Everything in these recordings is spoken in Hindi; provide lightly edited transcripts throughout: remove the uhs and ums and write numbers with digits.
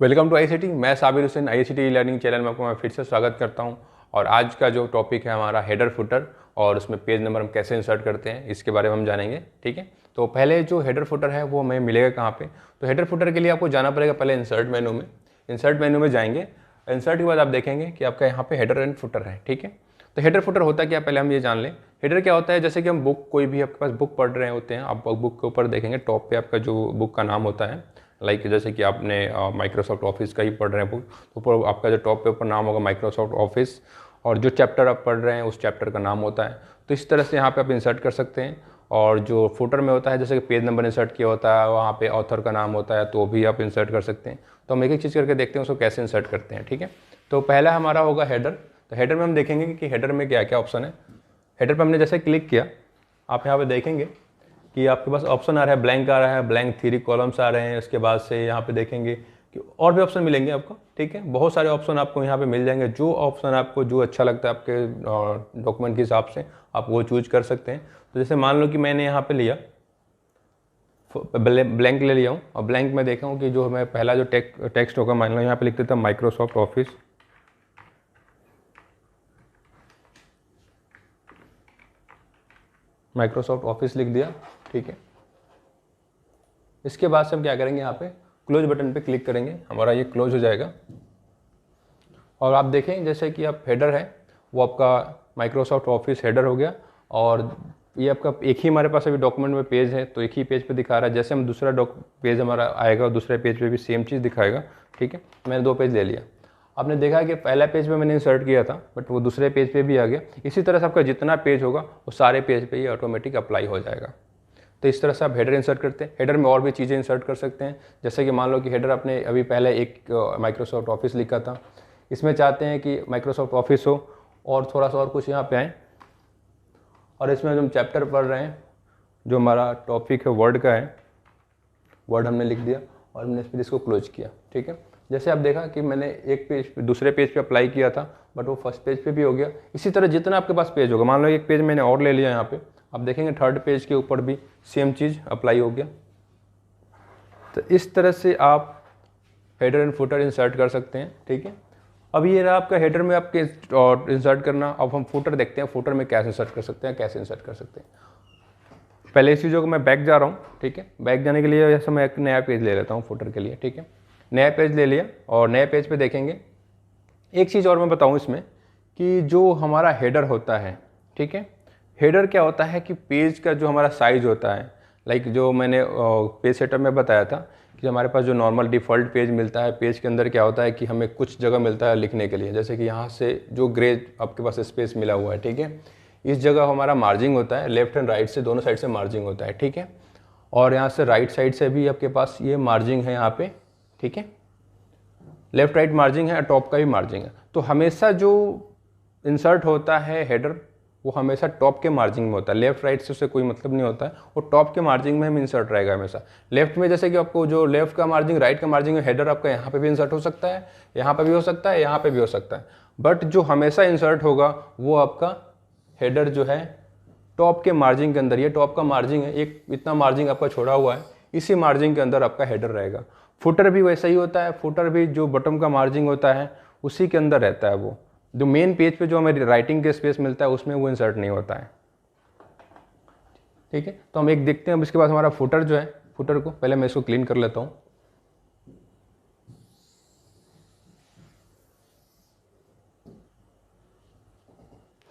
Welcome to ICT. मैं Sabir Hussain ICT learning channel में आपको मैं फिर से स्वागत करता हूं। और आज का जो टॉपिक है हमारा हेडर फुटर, और उसमें पेज नंबर हम कैसे इंसर्ट करते हैं इसके बारे में हम जानेंगे। ठीक है, तो पहले जो हेडर फुटर है वो हमें मिलेगा कहाँ पे। तो हेडर फुटर के लिए आपको जाना पड़ेगा पहले इंसर्ट मेनू में जाएंगे। इंसर्ट के बाद आप देखेंगे कि आपका यहाँ पे हेडर एंड फुटर है। ठीक है, तो हेडर फुटर होता क्या, पहले हम ये जान लें। हेडर क्या होता है, जैसे कि हम बुक, कोई भी आपके पास बुक पढ़ रहे होते हैं, आप बुक के ऊपर देखेंगे टॉप पे आपका जो बुक का नाम होता है, लाइक जैसे कि आपने माइक्रोसॉफ्ट ऑफिस का ही पढ़ रहे हैं बुक, तो ऊपर आपका जो टॉप पे ऊपर नाम होगा माइक्रोसॉफ्ट ऑफिस, और जो चैप्टर आप पढ़ रहे हैं उस चैप्टर का नाम होता है। तो इस तरह से यहाँ पे आप इंसर्ट कर सकते हैं। और जो फुटर में होता है, जैसे कि पेज नंबर इंसर्ट किया होता है, वहाँ पे ऑथर का नाम होता है, तो भी आप इंसर्ट कर सकते हैं। तो हम एक एक चीज़ करके देखते हैं उसको कैसे इंसर्ट करते हैं। ठीक है, तो पहला हमारा होगा हेडर। तो हेडर में हम देखेंगे कि हेडर में क्या क्या ऑप्शन है। हेडर पर हमने जैसे क्लिक किया, आप यहाँ पे देखेंगे कि आपके पास ऑप्शन आ रहा है, ब्लैंक आ रहा है, ब्लैंक 3 कॉलम्स आ रहे हैं। उसके बाद से यहाँ पे देखेंगे कि और भी ऑप्शन मिलेंगे आपको। ठीक है, बहुत सारे ऑप्शन आपको यहाँ पे मिल जाएंगे। जो ऑप्शन आपको जो अच्छा लगता है आपके डॉक्यूमेंट के हिसाब से आप वो चूज कर सकते हैं। तो जैसे मान लो कि मैंने यहाँ पे लिया ब्लैंक ले लिया हूँ, और ब्लैंक में देखा हूँ कि जो मैं पहला जो टेक्स्ट होगा, मान लो यहाँ पे लिख देता हूँ माइक्रोसॉफ्ट ऑफिस। माइक्रोसॉफ्ट ऑफिस लिख दिया। ठीक है, इसके बाद से हम क्या करेंगे, यहाँ पे क्लोज बटन पे क्लिक करेंगे, हमारा ये क्लोज हो जाएगा। और आप देखें जैसे कि आप हेडर है वो आपका माइक्रोसॉफ्ट ऑफिस हेडर हो गया। और ये आपका एक ही हमारे पास अभी डॉक्यूमेंट में पेज है, तो एक ही पेज पे दिखा रहा है। जैसे हम दूसरा पेज हमारा आएगा, दूसरे पेज पे भी सेम चीज़ दिखाएगा। ठीक है, मैंने 2 पेज ले लिया। आपने देखा कि पहला पेज पे मैंने इंसर्ट किया था, बट वो दूसरे पेज पे भी आ गया। इसी तरह से आपका जितना पेज होगा वो सारे पेज पे ही ऑटोमेटिक अप्लाई हो जाएगा। तो इस तरह से आप हेडर इंसर्ट करते हैं। हेडर में और भी चीज़ें इंसर्ट कर सकते हैं, जैसे कि मान लो कि हेडर आपने अभी पहले एक माइक्रोसॉफ्ट ऑफिस लिखा था, इसमें चाहते हैं कि माइक्रोसॉफ्ट ऑफिस हो और थोड़ा सा और कुछ यहाँ पे आए। और इसमें जो हम चैप्टर पढ़ रहे हैं, जो हमारा टॉपिक है वर्ड का है, वर्ड हमने लिख दिया और हमने फिर इसको क्लोज किया। ठीक है, जैसे आप देखा कि मैंने एक पेज दूसरे पेज पे अप्लाई किया था, बट वो फर्स्ट पेज पे भी हो गया। इसी तरह जितना आपके पास पेज होगा, मान लो एक पेज मैंने और ले लिया, यहाँ पे आप देखेंगे थर्ड पेज के ऊपर भी सेम चीज़ अप्लाई हो गया। तो इस तरह से आप हेडर एंड फुटर इंसर्ट कर सकते हैं। ठीक है, अब ये रहा आपका हेडर में आपके इंसर्ट करना। अब हम फुटर देखते हैं, फुटर में कैसे इंसर्ट कर सकते हैं, कैसे इंसर्ट कर सकते हैं। पहले इस चीज़ों को मैं बैक जा रहा हूँ। ठीक है, बैक जाने के लिए जैसे मैं एक नया पेज ले लेता हूँ फुटर के लिए। ठीक है, नया पेज ले लिया, और नए पेज पे देखेंगे एक चीज़ और मैं बताऊँ इसमें, कि जो हमारा हेडर होता है, ठीक है, हेडर क्या होता है कि पेज का जो हमारा साइज होता है, लाइक जो मैंने पेज सेटअप में बताया था कि हमारे पास जो नॉर्मल डिफ़ॉल्ट पेज मिलता है, पेज के अंदर क्या होता है कि हमें कुछ जगह मिलता है लिखने के लिए, जैसे कि यहाँ से जो ग्रे आपके पास स्पेस मिला हुआ है। ठीक है, इस जगह हमारा मार्जिंग होता है, लेफ्ट एंड राइट से दोनों साइड से मार्जिंग होता है। ठीक है, और यहाँ से राइट साइड से भी आपके पास ये मार्जिंग है यहाँ पे। ठीक है, लेफ्ट राइट मार्जिंग है, टॉप का भी मार्जिंग है। तो हमेशा जो इंसर्ट होता है हेडर, वो हमेशा टॉप के मार्जिंग में होता है, लेफ्ट राइट से उससे कोई मतलब नहीं होता है, वो टॉप के मार्जिंग में हम इंसर्ट रहेगा हमेशा। लेफ्ट में जैसे कि आपको जो लेफ्ट का मार्जिंग, राइट का मार्जिंग है, हेडर आपका यहाँ पे भी इंसर्ट हो सकता है, यहाँ पे भी हो सकता है, यहाँ पे भी हो सकता है, बट जो हमेशा इंसर्ट होगा वो आपका हेडर जो है टॉप के मार्जिंग के अंदर। ये टॉप का मार्जिंग है, एक इतना मार्जिंग आपका छोड़ा हुआ है, इसी मार्जिंग के अंदर आपका हेडर रहेगा। फुटर भी वैसा ही होता है, फुटर भी जो बॉटम का मार्जिंग होता है उसी के अंदर रहता है। वो जो मेन पेज पे जो हमें राइटिंग के स्पेस मिलता है उसमें वो इंसर्ट नहीं होता है। ठीक है, तो हम एक देखते हैं। अब इसके बाद हमारा फुटर जो है, फुटर को पहले मैं इसको क्लीन कर लेता हूँ।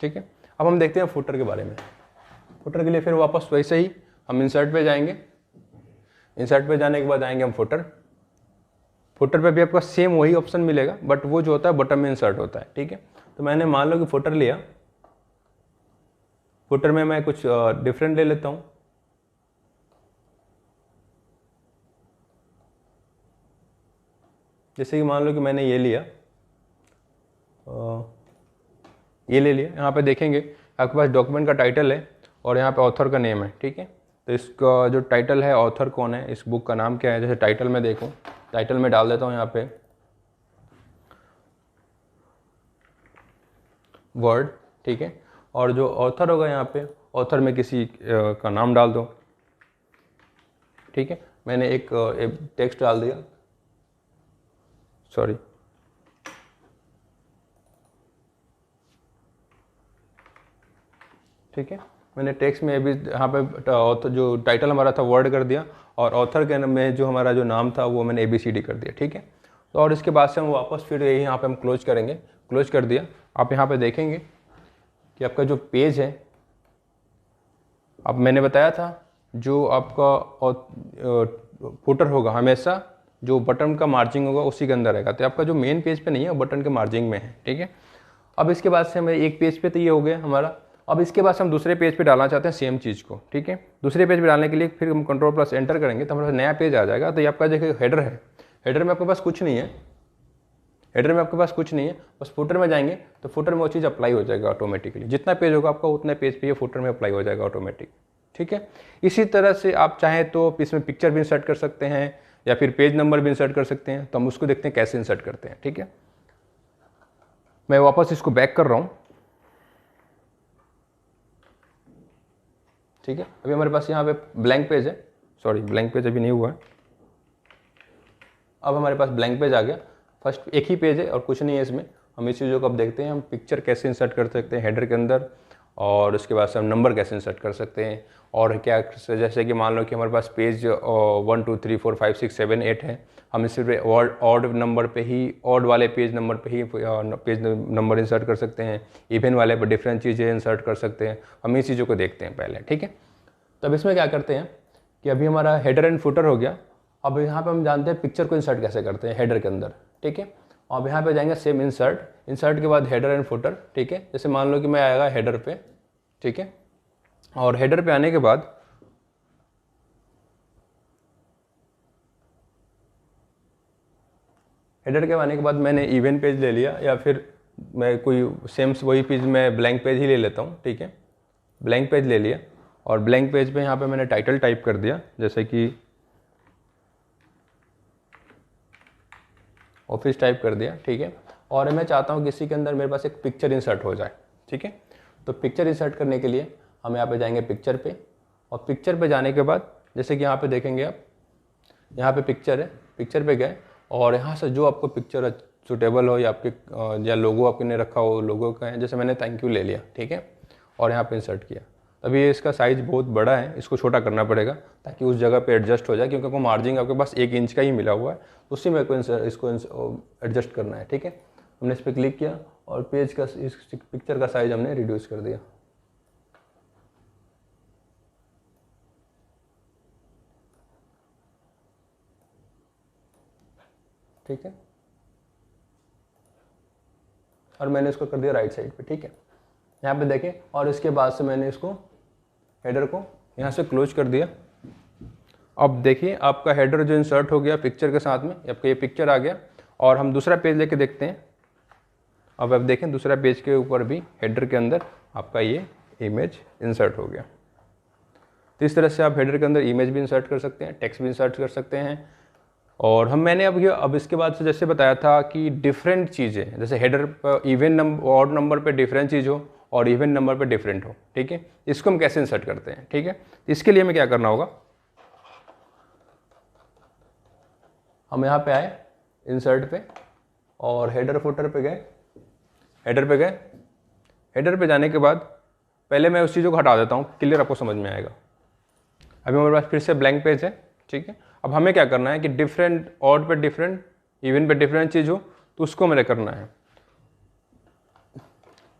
ठीक है, अब हम देखते हैं फुटर के बारे में। फुटर के लिए फिर वापस वैसे ही हम इंसर्ट पे जाएंगे। इंसर्ट पे जाने के बाद आएंगे हम फुटर। फुटर पे भी आपका सेम वही ऑप्शन मिलेगा, बट वो जो होता है बटन में इंसर्ट होता है। ठीक है, तो मैंने मान लो कि फुटर लिया, फुटर में मैं कुछ डिफरेंट ले लेता हूँ। जैसे कि मान लो कि मैंने ये लिया, ये ले लिया। यहाँ पे देखेंगे आपके पास डॉक्यूमेंट का टाइटल है और यहाँ पे ऑथर का नेम है। ठीक है, तो इसका जो टाइटल है, ऑथर कौन है, इस बुक का नाम क्या है, जैसे टाइटल में देखूँ, टाइटल में डाल देता हूँ यहाँ पे वर्ड। ठीक है, और जो ऑथर होगा यहाँ पे, ऑथर में किसी का नाम डाल दो। ठीक है, मैंने एक टेक्स्ट डाल दिया। सॉरी, ठीक है, मैंने टेक्स्ट में भी यहाँ पे ऑथर जो टाइटल हमारा था वर्ड कर दिया, और ऑथर के में जो हमारा जो नाम था वो मैंने ABCD कर दिया, ठीक है। तो और इसके बाद से हम वापस फिर यही यहाँ पे हम क्लोज करेंगे, क्लोज कर दिया। आप यहाँ पे देखेंगे कि आपका जो पेज है, अब मैंने बताया था जो आपका फुटर होगा हमेशा जो बटन का मार्जिंग होगा उसी के अंदर रहेगा, तो आपका जो मेन पेज पे नहीं है बटन के मार्जिंग में है, ठीक है। अब इसके बाद से हमें एक पेज पे तो ये हो गया हमारा। अब इसके बाद से हम दूसरे पेज पे डालना चाहते हैं सेम चीज़ को, ठीक है। दूसरे पेज पे डालने के लिए फिर हम Ctrl+Enter करेंगे तो हमारा नया पेज आ जाएगा। तो ये आपका देखिए हेडर है, हेडर में आपके पास कुछ नहीं है, हेडर में आपके पास कुछ नहीं है, बस फुटर में जाएंगे तो फुटर में वो चीज़ अप्लाई हो जाएगा ऑटोमेटिकली। जितना पेज होगा आपका उतने पेज पे ये फुटर में अप्लाई हो जाएगा ऑटोमेटिक, ठीक है। इसी तरह से आप चाहें तो इसमें पिक्चर भी इंसर्ट कर सकते हैं या फिर पेज नंबर भी इंसर्ट कर सकते हैं। तो हम उसको देखते हैं कैसे इंसर्ट करते हैं, ठीक है। मैं वापस इसको बैक कर रहा हूँ, ठीक है। अभी हमारे पास यहाँ पे ब्लैंक पेज है, सॉरी ब्लैंक पेज अभी नहीं हुआ है। अब हमारे पास ब्लैंक पेज आ गया, फर्स्ट एक ही पेज है और कुछ नहीं है इसमें। हम इस चीज़ों को अब देखते हैं, हम पिक्चर कैसे इंसर्ट कर सकते हैं हेडर के अंदर, और उसके बाद से हम नंबर कैसे इंसर्ट कर सकते हैं। और क्या, जैसे कि मान लो कि हमारे पास पेज 1 2 3 4 5 6 7 8 है, हम सिर्फ ऑड नंबर पे ही, ऑड वाले पेज नंबर पे ही पेज नंबर इंसर्ट कर सकते हैं, इवन वाले पर डिफरेंट चीज़ें इंसर्ट कर सकते हैं। हम इस चीज़ों को देखते हैं पहले, ठीक है। तो अब इसमें क्या करते हैं कि अभी हमारा हेडर एंड फुटर हो गया। अब यहाँ पे हम जानते हैं पिक्चर को इंसर्ट कैसे करते हैं हेडर के अंदर, ठीक है। अब यहाँ पे जाएंगे सेम इंसर्ट, इंसर्ट के बाद हेडर एंड फुटर, ठीक है। जैसे मान लो कि मैं आएगा हेडर पे, ठीक है, और हेडर पे आने के बाद मैंने इवेंट पेज ले लिया, या फिर मैं कोई सेम वही पेज मैं ब्लैंक पेज ही ले लेता हूँ, ठीक है। ब्लैंक पेज ले लिया और ब्लैंक पेज पे यहाँ पे मैंने टाइटल टाइप कर दिया, जैसे कि ऑफिस टाइप कर दिया, ठीक है। और मैं चाहता हूँ कि इसी के अंदर मेरे पास एक पिक्चर इंसर्ट हो जाए, ठीक है। तो पिक्चर इंसर्ट करने के लिए हम यहाँ पे जाएंगे पिक्चर पे, और पिक्चर पे जाने के बाद जैसे कि यहाँ पे देखेंगे आप, यहाँ पे पिक्चर है, पिक्चर पे गए और यहाँ से जो आपको पिक्चर सुटेबल हो या आपके या लोगो आपने रखा हो, लोगो का है, जैसे मैंने थैंक यू ले लिया, ठीक है, और यहाँ पे इंसर्ट किया। अभी इसका साइज़ बहुत बड़ा है, इसको छोटा करना पड़ेगा ताकि उस जगह पे एडजस्ट हो जाए, क्योंकि आपको मार्जिन आपके पास 1 इंच का ही मिला हुआ है, उसी में इसको एडजस्ट करना है, ठीक है। हमने इस पर क्लिक किया और पेज का, इस पिक्चर का साइज़ हमने रिड्यूस कर दिया, ठीक है। और मैंने इसको कर दिया राइट साइड पे, ठीक है। यहाँ पे देखें, और इसके बाद से मैंने इसको हेडर को यहाँ से क्लोज कर दिया। अब देखिए आपका हेडर जो इंसर्ट हो गया पिक्चर के साथ में, आपका ये पिक्चर आ गया। और हम दूसरा पेज लेके देखते हैं। अब आप देखें दूसरा पेज के ऊपर भी हेडर के अंदर आपका ये इमेज इंसर्ट हो गया। तो इस तरह से आप हेडर के अंदर इमेज भी इंसर्ट कर सकते हैं, टेक्स्ट भी इंसर्ट कर सकते हैं। और मैंने अब इसके बाद से जैसे बताया था कि डिफरेंट चीज़ें, जैसे हेडर पर इवन नंबर, ऑड नंबर पे डिफरेंट चीज़ हो और इवन नंबर पे डिफरेंट हो, ठीक है, इसको हम कैसे इंसर्ट करते हैं, ठीक है। इसके लिए हमें क्या करना होगा, हम यहाँ पे आए इंसर्ट पे और हेडर फुटर पे गए, हेडर पे गए। हेडर पे जाने के बाद पहले मैं उस चीज़ों को हटा देता हूँ, क्लियर आपको समझ में आएगा। अभी हमारे पास फिर से ब्लैंक पेज है, ठीक है। अब हमें क्या करना है कि डिफरेंट, ऑड पे डिफरेंट, इवन पे डिफरेंट चीज़ हो तो उसको मेरे करना है।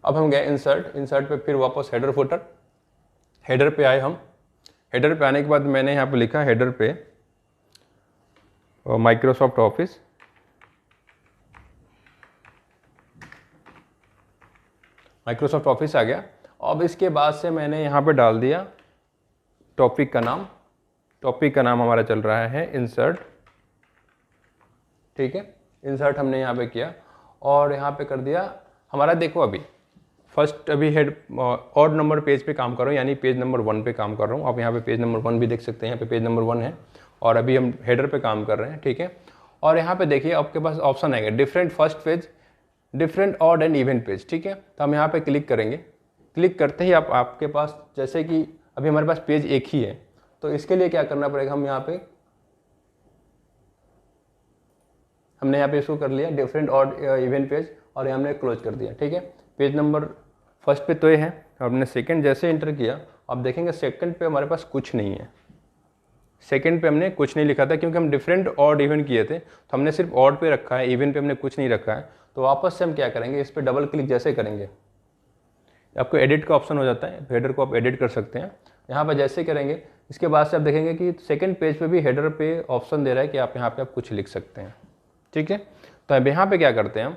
अब हम गए इंसर्ट, इंसर्ट पे फिर वापस हेडर फुटर, हेडर पे आए हम। हेडर पे आने के बाद मैंने यहाँ पे लिखा हेडर पे माइक्रोसॉफ्ट ऑफिस, माइक्रोसॉफ्ट ऑफिस आ गया। अब इसके बाद से मैंने यहाँ पे डाल दिया टॉपिक का नाम, टॉपिक का नाम हमारा चल रहा है इंसर्ट, ठीक है। इंसर्ट हमने यहाँ पे किया और यहाँ पे कर दिया हमारा, देखो अभी फर्स्ट, अभी हेड ऑड नंबर पेज पे काम कर रहा हूँ, यानी पेज नंबर 1 पे काम कर रहा हूँ। आप यहाँ पे पेज नंबर 1 भी देख सकते हैं, यहाँ पे पेज नंबर 1 है और अभी हम हेडर पे काम कर रहे हैं, ठीक है। और यहाँ पे देखिए आपके पास ऑप्शन आएगा different first page, different odd and even page, ठीक है। तो हम यहाँ पे क्लिक करेंगे, क्लिक करते ही आपके पास, जैसे कि अभी हमारे पास पेज एक ही है, तो इसके लिए क्या करना पड़ेगा, हम यहाँ पे हमने यहाँ पे इसको कर लिया डिफरेंट ऑड इवन पेज और ये हमने क्लोज कर दिया। ठीक है, पेज नंबर फर्स्ट पे तो ये है और हमने सेकंड जैसे इंटर किया आप देखेंगे सेकंड पे हमारे पास कुछ नहीं है। सेकंड पे हमने कुछ नहीं लिखा था क्योंकि हम डिफरेंट ऑड इवन किए थे, तो हमने सिर्फ ऑड पे रखा है, इवन पे हमने कुछ नहीं रखा है। तो वापस से हम क्या करेंगे, इस पर डबल क्लिक जैसे करेंगे आपको एडिट का ऑप्शन हो जाता है, हेडर को आप एडिट कर सकते हैं। यहाँ पर जैसे करेंगे इसके बाद से आप देखेंगे कि सेकंड पेज पे भी हेडर पे ऑप्शन दे रहा है कि आप यहाँ पे आप कुछ लिख सकते हैं। ठीक है, तो अब यहाँ पे क्या करते हैं हम,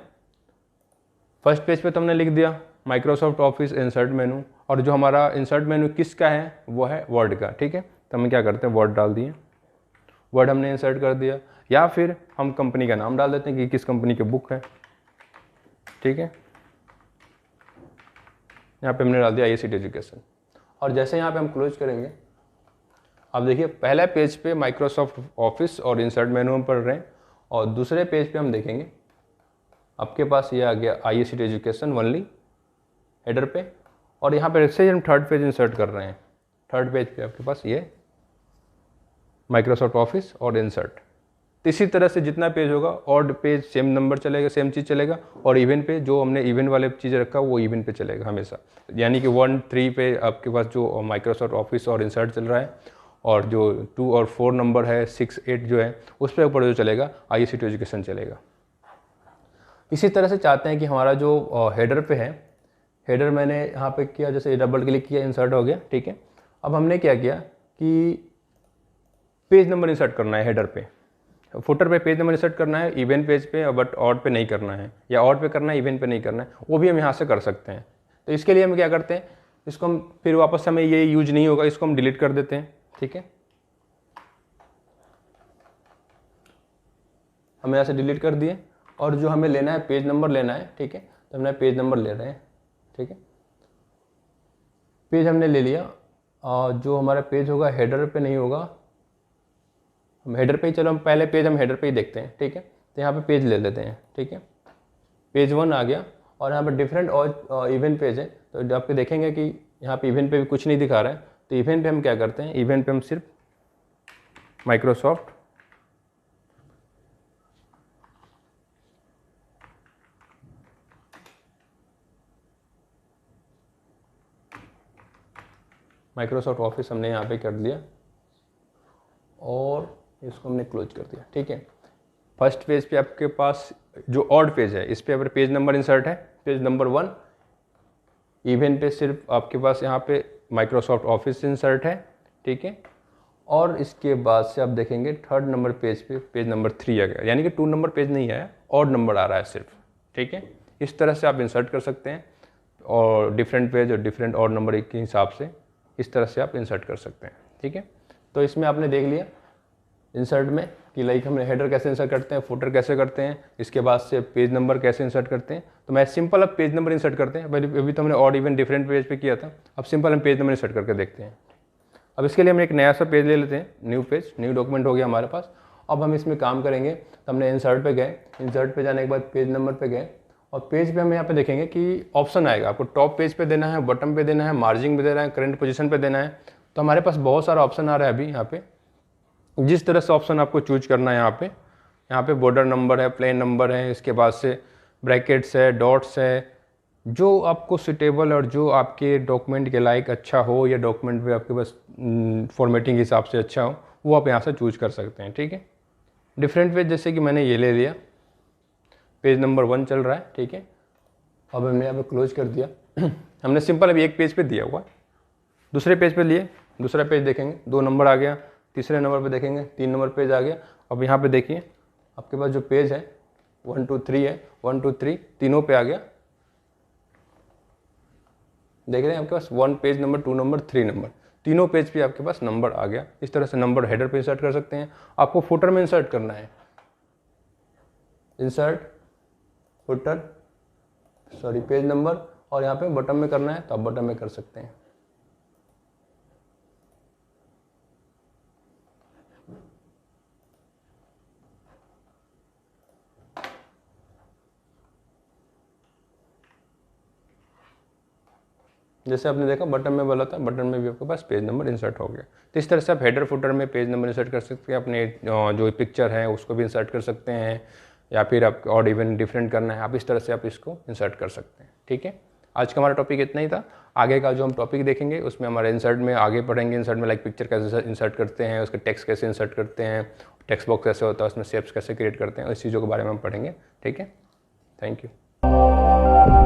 फर्स्ट पेज पे तो हमने लिख दिया माइक्रोसॉफ्ट ऑफिस इंसर्ट मेनू, और जो हमारा इंसर्ट मेनू किसका है वो है वर्ड का। ठीक है, तो हम क्या करते हैं वर्ड डाल दिए, वर्ड हमने इंसर्ट कर दिया, या फिर हम कंपनी का नाम डाल देते हैं कि किस कंपनी की बुक है। ठीक है, यहाँ पे हमने डाल दिया ICT एजुकेशन, और जैसे यहाँ पे हम क्लोज करेंगे आप देखिए पहले पेज पे माइक्रोसॉफ्ट ऑफिस और इंसर्ट मेनू हम पढ़ रहे हैं, और दूसरे पेज पे हम देखेंगे आपके पास ये आ गया ICT एजुकेशन ओनली हेडर पे, और यहाँ पे से हम थर्ड पेज इंसर्ट कर रहे हैं, थर्ड पेज पे आपके पास ये माइक्रोसॉफ्ट ऑफिस और इंसर्ट। इसी तरह से जितना पेज होगा ऑड पेज सेम नंबर चलेगा, सेम चीज़ चलेगा, और इवन पे जो हमने इवन वाले चीज़ें रखा वो इवन पे चलेगा हमेशा। यानी कि 1 3 पे आपके पास जो माइक्रोसॉफ्ट ऑफिस और इंसर्ट चल रहा है, और जो 2 और 4 नंबर है 6 8 जो है उस पर ऊपर जो चलेगा ICT एजुकेशन चलेगा। इसी तरह से चाहते हैं कि हमारा जो हेडर पे है, हेडर मैंने यहाँ पे किया, जैसे डबल क्लिक किया इंसर्ट हो गया। ठीक है, अब हमने क्या किया कि पेज नंबर इंसर्ट करना है हेडर पे, फुटर पे पेज नंबर इंसर्ट करना है, इवन पेज पे, बट ऑड पे नहीं करना है, या ऑड पे करना है इवन पे नहीं करना है, वो भी हम यहाँ से कर सकते हैं। तो इसके लिए हम क्या करते हैं, इसको हम फिर वापस हमें ये यूज नहीं होगा, इसको हम डिलीट कर देते हैं। ठीक है, हम यहाँ से डिलीट कर दिए, और जो हमें लेना है पेज नंबर लेना है। ठीक है, तो हमने पेज नंबर ले रहे हैं। ठीक है, पेज हमने ले लिया, और जो हमारा पेज होगा हेडर पे नहीं होगा, हम हेडर पे ही, चलो हम पहले पेज हम हेडर पे ही देखते हैं। ठीक है, तो यहाँ पे पेज ले लेते हैं। ठीक है, पेज 1 आ गया, और यहाँ पर डिफरेंट और इवेंट पेज है, तो आप देखेंगे कि यहाँ पे इवेंट पे भी कुछ नहीं दिखा रहा है। तो इवेंट पे हम क्या करते हैं, इवेंट पे हम सिर्फ माइक्रोसॉफ्ट ऑफिस हमने यहाँ पे कर दिया, और इसको हमने क्लोज कर दिया। ठीक है, फर्स्ट पेज पे आपके पास जो ऑड पेज है इस पे अगर पेज नंबर इंसर्ट है, पेज नंबर 1, इवेंट पे सिर्फ आपके पास यहाँ पे माइक्रोसॉफ्ट ऑफिस इंसर्ट है। ठीक है, और इसके बाद से आप देखेंगे थर्ड नंबर पेज पे पेज नंबर 3 आ गया, यानी कि 2 नंबर पेज नहीं आया, ऑड नंबर आ रहा है सिर्फ। ठीक है, इस तरह से आप इंसर्ट कर सकते हैं, और डिफरेंट पेज और डिफरेंट ऑड नंबर के हिसाब से इस तरह से आप इंसर्ट कर सकते हैं। ठीक है, तो इसमें आपने देख लिया इंसर्ट में कि लाइक हम हेडर कैसे इंसर्ट करते हैं, फुटर कैसे करते हैं, इसके बाद से पेज नंबर कैसे इंसर्ट करते हैं। तो मैं सिंपल अब पेज नंबर इंसर्ट करते हैं, अभी तो हमने ऑड इवन डिफरेंट पेज पे किया था, अब सिंपल हम पेज नंबर इंसर्ट करके देखते हैं। अब इसके लिए हम एक नया सा पेज ले लेते हैं, न्यू पेज, न्यू डॉक्यूमेंट हो गया हमारे पास। अब हम इसमें काम करेंगे, तो हमने इंसर्ट पे गए, इंसर्ट पे जाने के बाद पेज नंबर पे गए, और पेज पे हम यहाँ पे देखेंगे कि ऑप्शन आएगा, आपको टॉप पेज पे देना है, बॉटम पे देना है, मार्जिन पे देना है, करंट पोजीशन पे देना है। तो हमारे पास बहुत सारा ऑप्शन आ रहा है अभी यहाँ पे, जिस तरह से ऑप्शन आपको चूज करना है। यहाँ पे बॉर्डर नंबर है, प्लेन नंबर है, इसके बाद से ब्रैकेट्स है, डॉट्स है, जो आपको सुटेबल और जो आपके डॉक्यूमेंट के लायक अच्छा हो, या डॉक्यूमेंट पे आपके पास फॉर्मेटिंग के हिसाब से अच्छा हो, वो आप यहाँ से चूज कर सकते हैं। ठीक है, डिफरेंट पेज जैसे कि मैंने ये ले लिया, पेज नंबर 1 चल रहा है। ठीक है, अब हमने यहाँ पे क्लोज कर दिया। हमने सिंपल अभी एक पेज पे दिया हुआ है, दूसरे पेज पे लिए, दूसरा पेज देखेंगे 2 नंबर आ गया, तीसरे नंबर पे देखेंगे 3 नंबर पेज आ गया। अब यहाँ पे देखिए आपके पास जो पेज है 1 2 3 है, 1 2 3 तीनों पे आ गया, देख रहे हैं आपके पास 1 पेज नंबर, 2 नंबर, 3 नंबर, तीनों पेज पे आपके पास नंबर आ गया। इस तरह से नंबर हेडर पे इंसर्ट कर सकते हैं। आपको फुटर में इंसर्ट करना है, इंसर्ट फुटर पेज नंबर, और यहाँ पे बटन में करना है तो आप बटन में कर सकते हैं। जैसे आपने देखा बटन में बोला था, बटन में भी आपके पास पेज नंबर इंसर्ट हो गया। तो इस तरह से आप हेडर फुटर में पेज नंबर इंसर्ट कर सकते हैं, अपने जो पिक्चर है उसको भी इंसर्ट कर सकते हैं, या फिर आप और इवन डिफरेंट करना है, आप इस तरह से आप इसको इंसर्ट कर सकते हैं। ठीक है, आज का हमारा टॉपिक इतना ही था। आगे का जो हम टॉपिक देखेंगे उसमें हमारे इंसर्ट में आगे पढ़ेंगे, इंसर्ट में लाइक पिक्चर कैसे इंसर्ट करते हैं, उसके टेक्स्ट कैसे इंसर्ट करते हैं, टेक्स्ट बॉक्स कैसे होता है, उसमें शेप्स कैसे क्रिएट करते हैं, इस चीज़ों के बारे में हम पढ़ेंगे। ठीक है, थैंक यू।